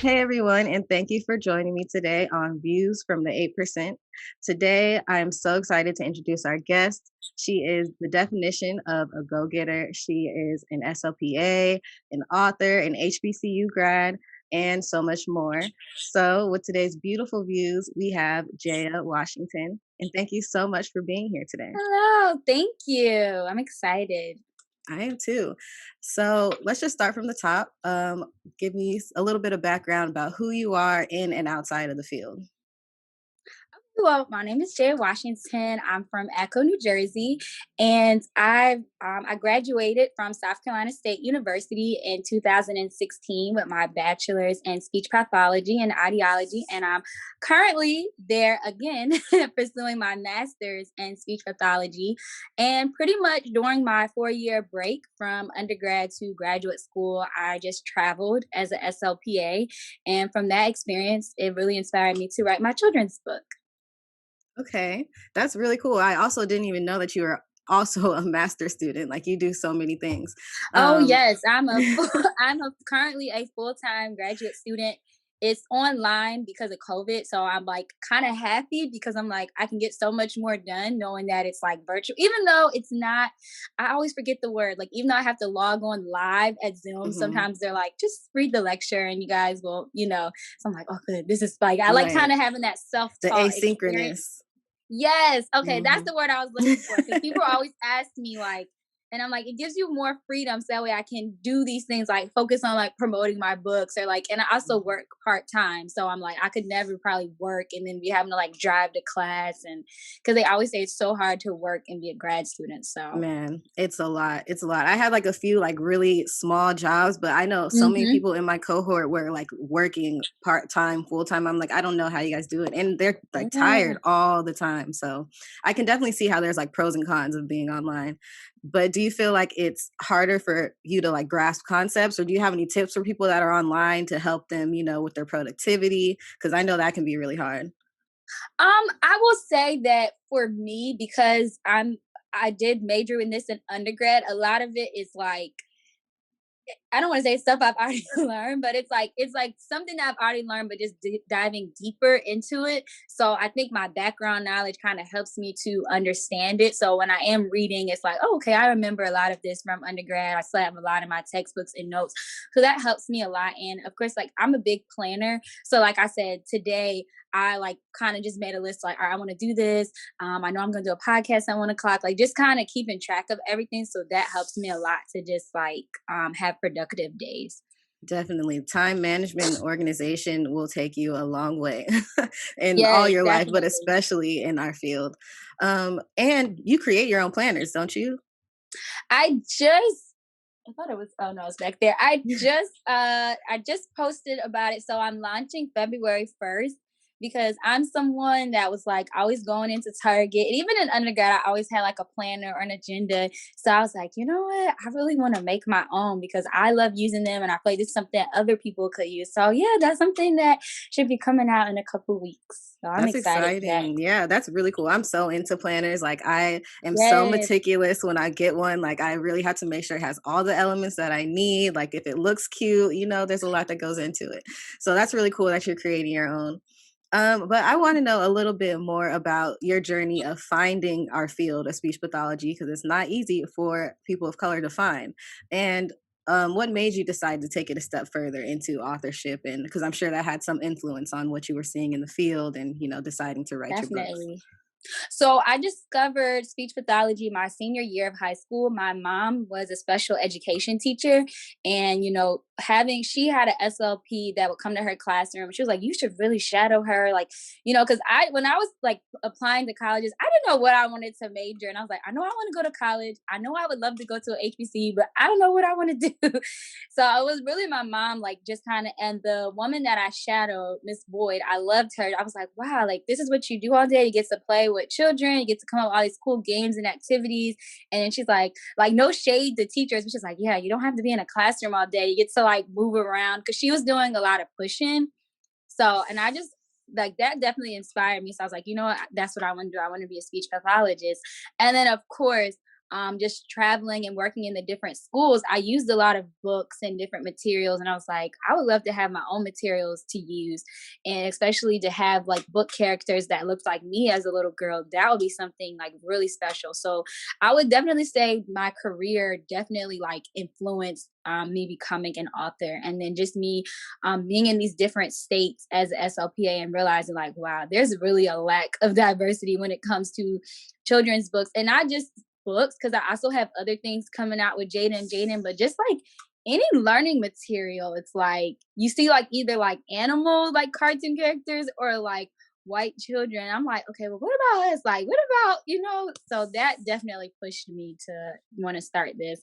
Hey everyone, and thank you for joining me today on Views from the 8%. Today, I am so excited to introduce our guest. She is the definition of a go getter. She is an SLP-A, an author, an HBCU grad, and so much more. So, with today's beautiful views, we have Jayah Washington. And thank you so much for being here today. Hello, thank you. I'm excited. I am too. So let's just start from the top. Give me a little bit of background about who you are in and outside of the field. Well, my name is Jayah Washington. I'm from Echo, New Jersey, and I graduated from South Carolina State University in 2016 with my bachelor's in speech pathology and ideology, and I'm currently there again pursuing my master's in speech pathology. And pretty much during my 4-year break from undergrad to graduate school, I just traveled as a SLPA, and from that experience, it really inspired me to write my children's book. Okay, that's really cool. I also didn't even know that you were also a master student. Like you do so many things. Oh Um, yes, I'm currently a full-time graduate student. It's online because of COVID, so I'm like kind of happy because I'm like I can get so much more done knowing that it's like virtual. Even though it's not, I always forget the word. Like even though I have to log on live at Zoom, mhm, sometimes they're like, just read the lecture and you guys will. So I'm like, oh good, this is like I like right. kind of having that The self-taught experience. asynchronous. Yes. Okay, that's Hmm. the word I was looking for because people always ask me like, and I'm like, it gives you more freedom so that way I can do these things like focus on like promoting my books or like, and I also work part time. So I'm like, I could never probably work and then be having to like drive to class and because they always say it's so hard to work and be a grad student. So, Man, it's a lot. It's a lot. I had like a few like really small jobs, but I know so many hmm people in my cohort were like working part time, full time. I'm like, I don't know how you guys do it. And they're like tired yeah. all the time. So I can definitely see how there's like pros and cons of being online. But do you feel like it's harder for you to like grasp concepts, or do you have any tips for people that are online to help them, with their productivity? Because I know that can be really hard. I will say that for me, because I did major in this in undergrad, a lot of it is like I don't want to say stuff I've already learned, but it's like something that I've already learned, but just diving deeper into it. So I think my background knowledge kind of helps me to understand it. So when I am reading, it's like, oh, okay, I remember a lot of this from undergrad. I still have a lot in my textbooks and notes, so that helps me a lot. And of course, like I'm a big planner, so like I said today. I like kind of just made a list like, all right, I want to do this. I know I'm going to do a podcast at 1 o'clock, like just kind of keeping track of everything. So that helps me a lot to just like have productive days. Definitely. Time management and organization will take you a long way in all Yes, your life, but definitely. especially in our field. And you create your own planners, don't you? I thought it was oh no, it's back there. I just posted about it. So I'm launching February 1st because I'm someone that was like always going into Target. And even in undergrad, I always had like a planner or an agenda. So I was like, you know what? I really want to make my own because I love using them and I feel like this is something that other people could use. So yeah, that's something that should be coming out in a couple weeks. So I'm That's excited for that. exciting. Yeah, that's really cool. I'm so into planners. Like I am so Yes. meticulous when I get one. Like I really have to make sure it has all the elements that I need. Like if it looks cute, there's a lot that goes into it. So that's really cool that you're creating your own. But I want to know a little bit more about your journey of finding our field of speech pathology because it's not easy for people of color to find. And what made you decide to take it a step further into authorship? And because I'm sure that had some influence on what you were seeing in the field and deciding to write your books. Definitely. So I discovered speech pathology my senior year of high school. My mom was a special education teacher, and having she had an SLP that would come to her classroom. She was like, "You should really shadow her," like because I when I was like applying to colleges, I didn't know what I wanted to major, and I was like, I know I want to go to college. I know I would love to go to a HBCU, but I don't know what I want to do. So it was really my mom, like just kind of, and the woman that I shadowed, Miss Boyd, I loved her. I was like, wow, like this is what you do all day. You get to play with children, you get to come up with all these cool games and activities. And then she's like no shade to teachers, but she's like, yeah, you don't have to be in a classroom all day. You get to like move around because she was doing a lot of pushing. So, and I just like that definitely inspired me. So I was like, you know what? That's what I want to do. I want to be a speech pathologist. And then, of course, just traveling and working in the different schools, I used a lot of books and different materials. And I was like, I would love to have my own materials to use. And especially to have like book characters that looked like me as a little girl, that would be something like really special. So I would definitely say my career definitely like influenced me becoming an author. And then just me being in these different states as a SLPA and realizing like, wow, there's really a lack of diversity when it comes to children's books, and not just books, because I also have other things coming out with Jayda and Jayden, but just like any learning material, it's like you see like either like animal like cartoon characters or like white children. I'm like, okay, well, what about us? Like, what about, so that definitely pushed me to want to start this.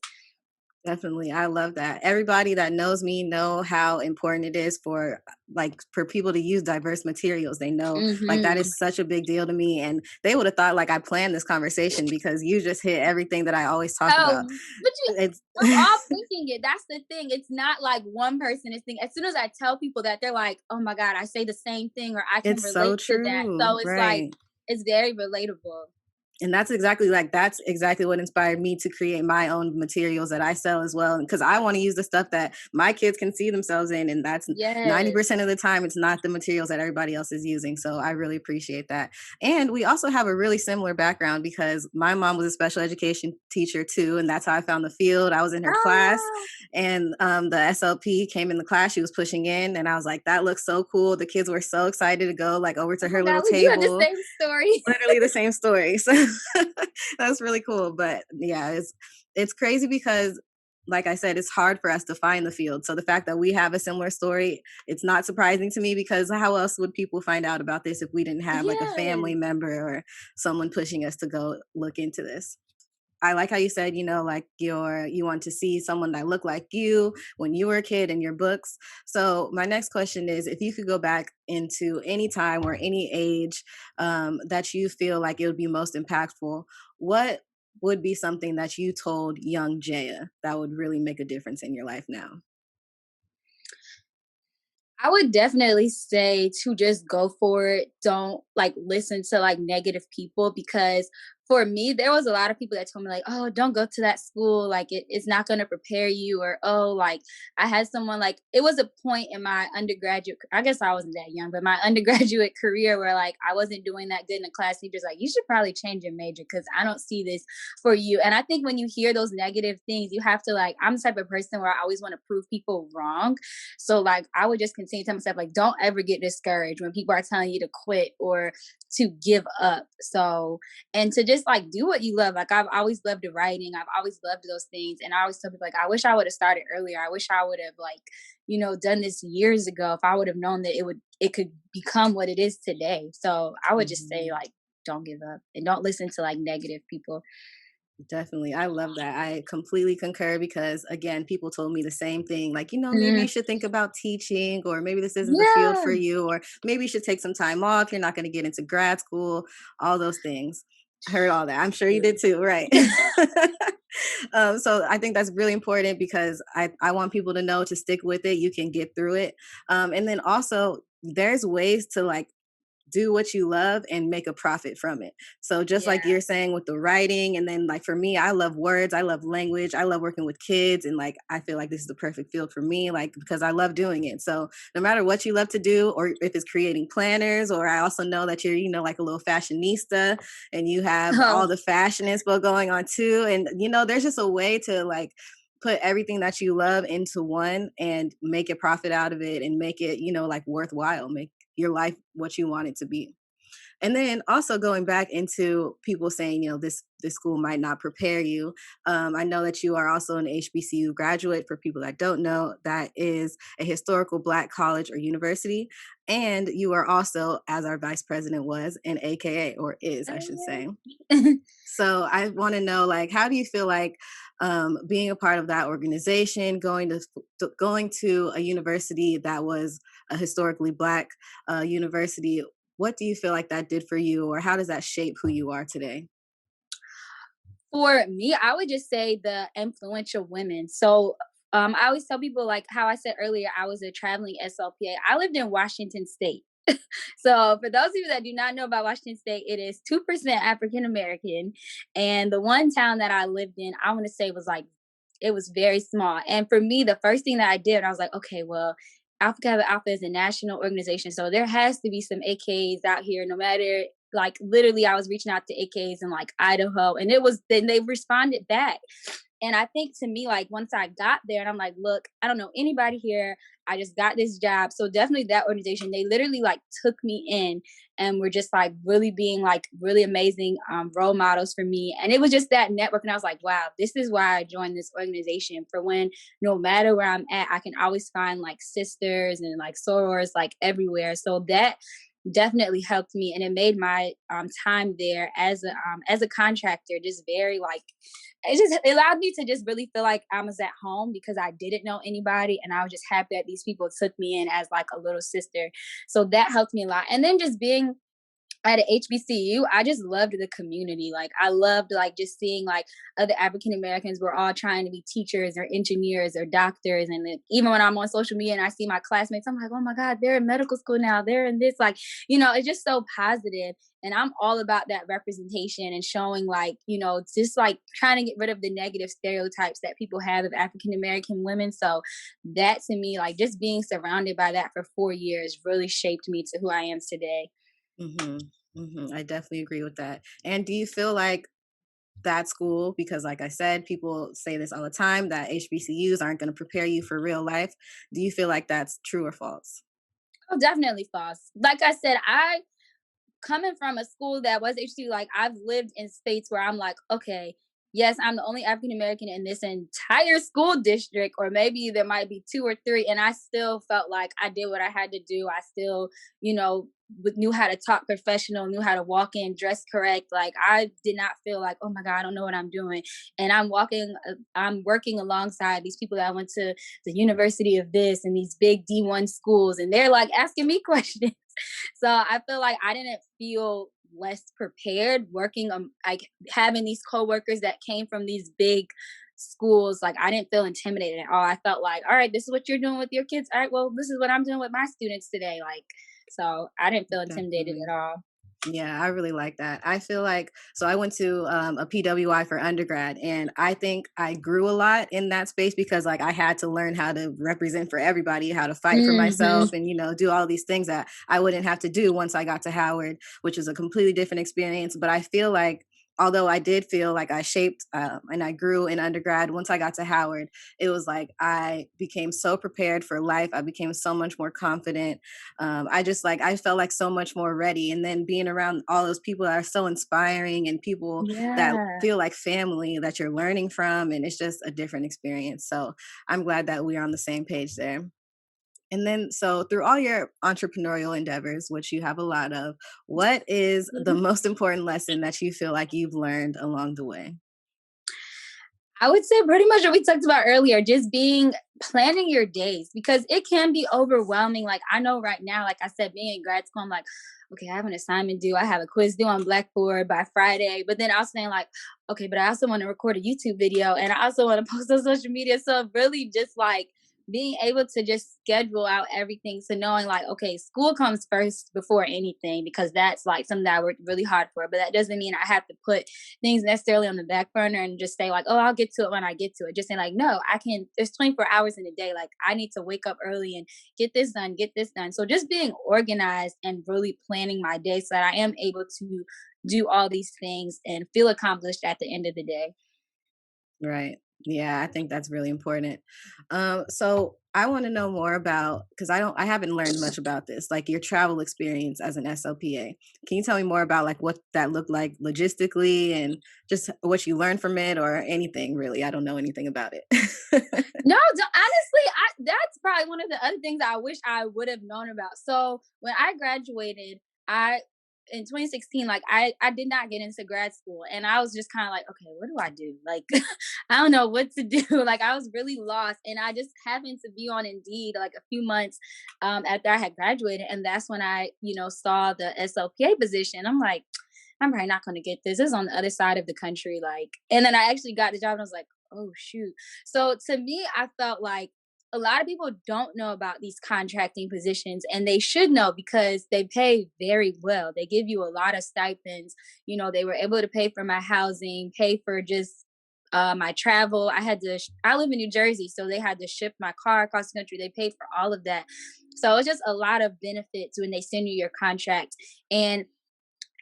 Definitely. I love that. Everybody that knows me know how important it is for like for people to use diverse materials. They know like that Hmm. is such a big deal to me. And they would have thought like I planned this conversation because you just hit everything that I always talk about. Oh, but It's we're all thinking it. That's the thing. It's not like one person is thinking. As soon as I tell people that, they're like, "Oh my god, I say the same thing," or "I can it's so relate to that." true. So it's like Right. it's very relatable. And that's exactly what inspired me to create my own materials that I sell as well, because I want to use the stuff that my kids can see themselves in, and that's Yes. 90% of the time it's not the materials that everybody else is using. So I really appreciate that. And we also have a really similar background because my mom was a special education teacher too, and that's how I found the field. I was in her class, Ah, and the SLP came in the class. She was pushing in, and I was like, "That looks so cool." The kids were so excited to go like over to oh my her little god, we do have the table. same story. Literally the same story. So that's really cool. But yeah, it's crazy because like I said, it's hard for us to find the field. So the fact that we have a similar story, it's not surprising to me because how else would people find out about this if we didn't have like a family Yes. member or someone pushing us to go look into this? I like how you said, like you want to see someone that looked like you when you were a kid in your books. So my next question is, if you could go back into any time or any age that you feel like it would be most impactful, what would be something that you told young Jaya that would really make a difference in your life now? I would definitely say to just go for it. Don't like listen to like negative people, because for me, there was a lot of people that told me like, "Oh, don't go to that school. Like it's not going to prepare you." Or, "Oh, like I had someone like it was a point in my undergraduate. I guess I wasn't that young, but my undergraduate career where like I wasn't doing that good in the class. Teachers like, you should probably change your major because I don't see this for you." And I think when you hear those negative things, you have to like. I'm the type of person where I always want to prove people wrong. So like I would just continue to tell myself like don't ever get discouraged when people are telling you to quit or to give up. So and to just like do what you love. Like I've always loved writing. I've always loved those things. And I always tell people like I wish I would have started earlier. I wish I would have like, done this years ago if I would have known that it could become what it is today. So I would just say Mhm. like don't give up and don't listen to like negative people. Definitely. I love that. I completely concur because, again, people told me the same thing. Like, maybe Mm, you should think about teaching, or maybe this isn't the field yeah. for you, or maybe you should take some time off. You're not going to get into grad school, all those things. I heard all that. I'm sure you did too, right? So I think that's really important because I want people to know to stick with it. You can get through it. And then also, there's ways to like do what you love and make a profit from it. So just Yeah. like you're saying with the writing, and then like for me, I love words, I love language, I love working with kids, and like I feel like this is the perfect field for me, like because I love doing it. So no matter what you love to do, or if it's creating planners, or I also know that you're, like a little fashionista and you have Oh, all the fashion inspo going on too. And there's just a way to like put everything that you love into one and make a profit out of it and make it, like worthwhile, make your life what you want it to be. And then also going back into people saying, this school might not prepare you. I know that you are also an HBCU graduate. For people that don't know, that is a historical Black college or university. And you are also, as our vice president was, an AKA, or is, I should say. yeah. So I want to know, like, how do you feel like being a part of that organization, going to a university that was a historically Black university? What do you feel like that did for you, or how does that shape who you are today? For me, I would just say the influential women. So I always tell people like how I said earlier, I was a traveling SLPA. I lived in Washington State. So for those of you that do not know about Washington State, it is 2% African American. And the one town that I lived in, I want to say was like, it was very small. And for me, the first thing that I did, I was like, okay, well, Alpha Kappa Alpha is a national organization. So there has to be some AKs out here, no matter, like, literally, I was reaching out to AKs in like Idaho, and then they responded back. And I think to me, like, once I got there and I'm like, look, I don't know anybody here. I just got this job. So definitely that organization, they literally like took me in and were just like really being like really amazing role models for me. And it was just that network. And I was like, wow, this is why I joined this organization, for when no matter where I'm at, I can always find like sisters and like sorors like everywhere. So that definitely helped me, and it made my time there as a contractor just very like, it allowed me to just really feel like I was at home, because I didn't know anybody and I was just happy that these people took me in as like a little sister. So that helped me a lot. And then just being at a HBCU, I just loved the community. Like, I loved like just seeing like other African Americans were all trying to be teachers or engineers or doctors. And then even when I'm on social media and I see my classmates, I'm like, oh my God, they're in medical school now. They're in this, like, it's just so positive. And I'm all about that representation and showing like, just like trying to get rid of the negative stereotypes that people have of African American women. So that to me, like just being surrounded by that for 4 years really shaped me to who I am today. Hmm. Hmm. I definitely agree with that. And do you feel like that school, because like I said, people say this all the time, that HBCUs aren't going to prepare you for real life. Do you feel like that's true or false? Oh, definitely false. Like I said, I coming from a school that was HBCU, like I've lived in states where I'm like, okay, yes, I'm the only African American in this entire school district, or maybe there might be two or three, and I still felt like I did what I had to do. I still, knew how to talk professional, knew how to walk in, dress correct. Like, I did not feel like, oh my God, I don't know what I'm doing. And I'm working alongside these people that went to the University of this and these big D1 schools, and they're like asking me questions. So I feel like I didn't feel less prepared working like having these coworkers that came from these big schools. Like, I didn't feel intimidated at all. I felt like, all right, this is what you're doing with your kids. All right, well, this is what I'm doing with my students today. Like, so I didn't feel intimidated Definitely. at all. Yeah, I really like that. I feel like, so I went to a PWI for undergrad, and I think I grew a lot in that space because like I had to learn how to represent for everybody, how to fight for Hmm. myself, and do all these things that I wouldn't have to do once I got to Howard, which is a completely different experience. But I feel like, although I did feel like I shaped and I grew in undergrad, once I got to Howard, it was like I became so prepared for life. I became so much more confident. I just like, I felt like so much more ready. And then being around all those people that are so inspiring, and people that Yeah. feel like family that you're learning from, and it's just a different experience. So I'm glad that we are on the same page there. And then, so through all your entrepreneurial endeavors, which you have a lot of, what is the most important lesson that you feel like you've learned along the way? I would say pretty much what we talked about earlier, just planning your days, because it can be overwhelming. Like, I know right now, like I said, being in grad school, I'm like, okay, I have an assignment due. I have a quiz due on Blackboard by Friday. But then I was saying like, okay, but I also want to record a YouTube video and I also want to post on social media. So really just like being able to just schedule out everything. So knowing like, okay, school comes first before anything, because that's like something that I worked really hard for. But that doesn't mean I have to put things necessarily on the back burner and just say like, oh, I'll get to it when I get to it. Just saying like, no, I can, there's 24 hours in a day. Like, I need to wake up early and get this done, get this done. So just being organized and really planning my day so that I am able to do all these things and feel accomplished at the end of the day. Right. Yeah, I think that's really important. So I want to know more about, because I haven't learned much about this, like your travel experience as an SLPA. Can you tell me more about like what that looked like logistically, and just what you learned from it, or anything really? I don't know anything about it. No, honestly, that's probably one of the other things I wish I would have known about. So when I graduated, I in 2016, like I did not get into grad school, and I was just kind of like, okay, what do I do? Like, I don't know what to do. Like, I was really lost, and I just happened to be on Indeed like a few months after I had graduated, and that's when I saw the SLPA position. I'm like, I'm probably not going to get this. This is on the other side of the country, like, and then I actually got the job, and I was like, oh shoot. So to me, I felt like, a lot of people don't know about these contracting positions, and they should know because they pay very well. They give you a lot of stipends. You know, they were able to pay for my housing, pay for just my travel. I live in New Jersey, so they had to ship my car across the country. They paid for all of that. So it's just a lot of benefits when they send you your contract. And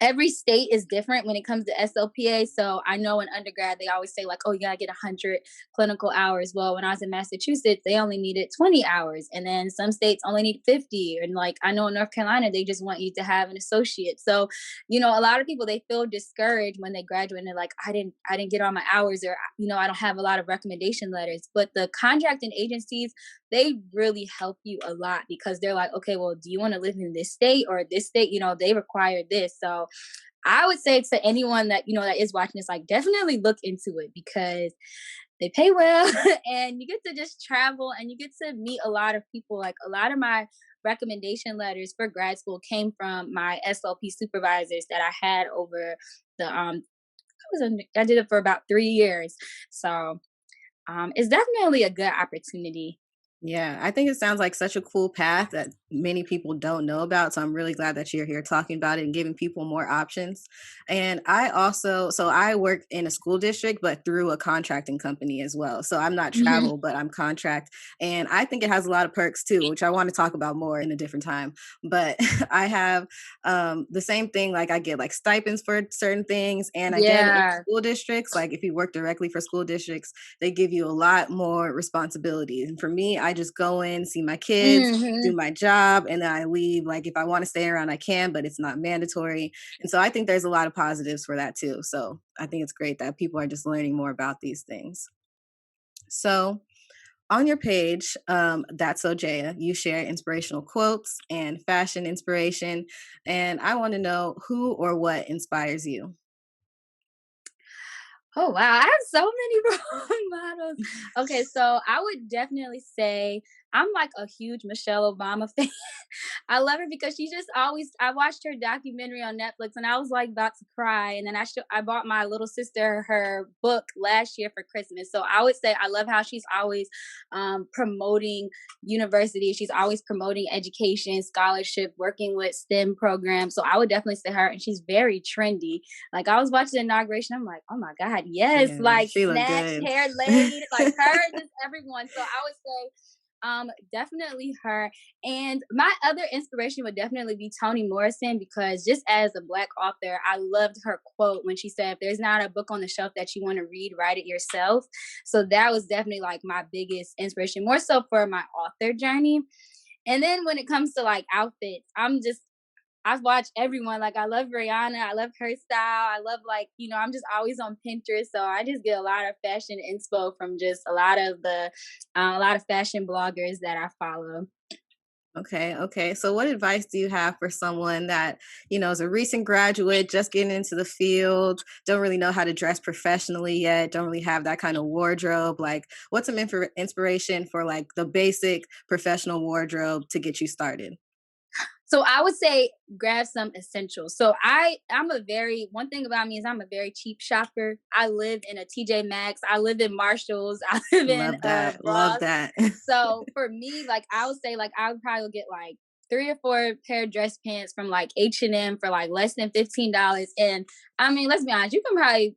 every state is different when it comes to SLP-A. So I know in undergrad they always say like, "Oh, you gotta get 100 clinical hours." Well, when I was in Massachusetts, they only needed 20 hours, and then some states only need 50. And like I know in North Carolina, they just want you to have an associate. So, you know, a lot of people they feel discouraged when they graduate and they're like, "I didn't get all my hours," or you know, "I don't have a lot of recommendation letters." But the contracting agencies, they really help you a lot because they're like, "Okay, well, do you want to live in this state or this state? You know, they require this." So I would say to anyone that, you know, that is watching this, like, definitely look into it because they pay well and you get to just travel and you get to meet a lot of people. Like, a lot of my recommendation letters for grad school came from my SLP supervisors that I had over the, I did it for about 3 years. So, it's definitely a good opportunity. Yeah, I think it sounds like such a cool path that many people don't know about. So I'm really glad that you're here talking about it and giving people more options. And I work in a school district, but through a contracting company as well. So I'm not Hmm. travel, but I'm contract. And I think it has a lot of perks too, which I want to talk about more in a different time. But I have the same thing, like I get like stipends for certain things. And again, in Yeah. school districts, like if you work directly for school districts, they give you a lot more responsibilities. And for me, I just go in, see my kids, do Hmm. my job, and then I leave. Like if I want to stay around, I can, but it's not mandatory. And so I think there's a lot of positives for that too. So I think it's great that people are just learning more about these things. So on your page, That's So Jayah, you share inspirational quotes and fashion inspiration. And I want to know who or what inspires you. Oh wow, I have so many role models. Okay, so I would definitely say I'm like a huge Michelle Obama fan. I love her because she just always I watched her documentary on Netflix and I was like about to cry and then I bought my little sister her book last year for Christmas. So I would say I love how she's always promoting university. She's always promoting education, scholarship, working with STEM programs. So I would definitely say her and she's very trendy. Like I was watching the inauguration, I'm like, oh my God, yes, Yeah, like she looked snatched, good. hair laid, like her, just everyone. So I would say definitely her. And my other inspiration would definitely be Toni Morrison because just as a black author, I loved her quote when she said, "If there's not a book on the shelf that you want to read, write it yourself." So that was definitely like my biggest inspiration, more so for my author journey. And then when it comes to like outfits, I've watched everyone. Like I love Rihanna. I love her style. I love like, you know, I'm just always on Pinterest. So I just get a lot of fashion inspo from just a lot of fashion bloggers that I follow. Okay, okay. So what advice do you have for someone that, is a recent graduate, just getting into the field, don't really know how to dress professionally yet, don't really have that kind of wardrobe? Like, what's some inspiration for like the basic professional wardrobe to get you started? So I would say grab some essentials. So I'm a very one thing about me is I'm a very cheap shopper. I live in a TJ Maxx, I live in Marshalls, I live in Love that. Love Ross. that. So for me, like I would say like I would probably get like 3 or 4 pair of dress pants from like H&M for like less than $15. And I mean, let's be honest, you can probably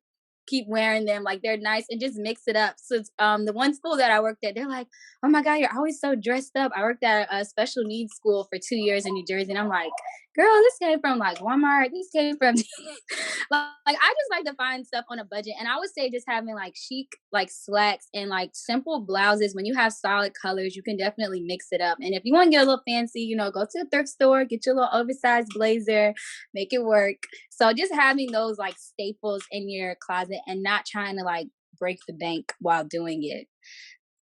keep wearing them like they're nice and just mix it up. So the one school that I worked at, they're like, "Oh my God, you're always so dressed up." I worked at a special needs school for 2 years in New Jersey, and I'm like, "Girl, this came from like Walmart. This came from like I just like to find stuff on a budget." And I would say just having like chic like slacks and like simple blouses. When you have solid colors, you can definitely mix it up. And if you want to get a little fancy, you know, go to a thrift store, get your little oversized blazer, make it work. So just having those like staples in your closet and not trying to like break the bank while doing it.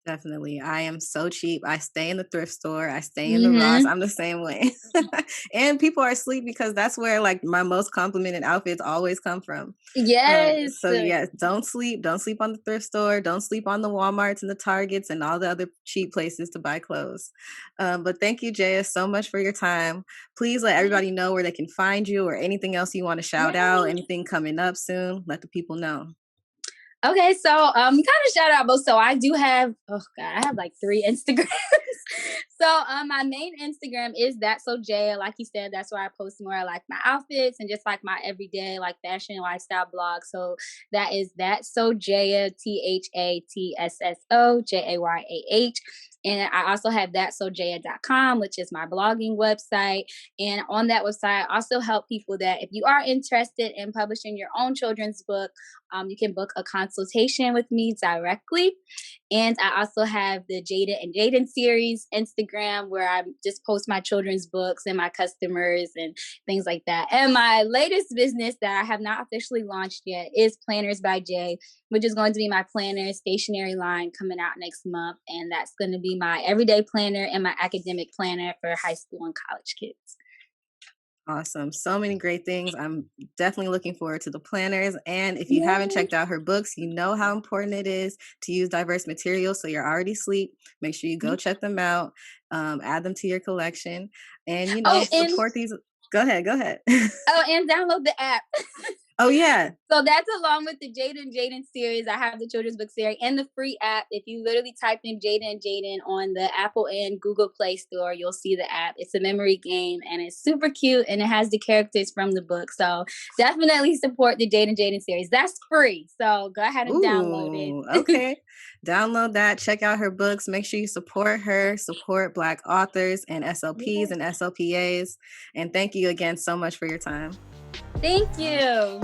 Definitely. I am so cheap. I stay in the thrift store. I stay in the Ross. Mhm. I'm the same way. And people are asleep because that's where like my most complimented outfits always come from. Yes. So yes, don't sleep. Don't sleep on the thrift store. Don't sleep on the Walmarts and the Targets and all the other cheap places to buy clothes. But thank you, Jaya, so much for your time. Please let everybody know where they can find you or anything else you want to shout out, Yay. anything coming up soon. Let the people know. Okay, so kind of shout out both. So I do have, oh god, I have like 3 Instagrams. So my main Instagram is That's So Jayah. Like you said, that's where I post more like my outfits and just like my everyday like fashion and lifestyle blog. So that is That's So Jayah, THATSSO JAYAH. And I also have thatsojayah.com, which is my blogging website. And on that website, I also help people that if you are interested in publishing your own children's book, you can book a consultation with me directly. And I also have the Jayda and Jayden series Instagram where I just post my children's books and my customers and things like that. And my latest business that I have not officially launched yet is Planners by Jay, which is going to be my planner stationery line coming out next month. And that's going to be my everyday planner and my academic planner for high school and college kids. Awesome. So many great things. I'm definitely looking forward to the planners. And if you haven't Yay. checked out her books, you know how important it is to use diverse materials. So you're already asleep. Make sure you go check them out, add them to your collection, and, Oh, and support these. Go ahead. Go ahead. download the app. Oh, yeah. So that's along with the Jayda and Jayden series. I have the children's book series and the free app. If you literally type in Jayda and Jayden on the Apple and Google Play Store, you'll see the app. It's a memory game and it's super cute and it has the characters from the book. So definitely support the Jayda and Jayden series. That's free. So go ahead and download Ooh, it. okay. Download that, check out her books. Make sure you support her, support Black authors and SLPs Yeah. and SLPAs. And thank you again so much for your time. Thank you.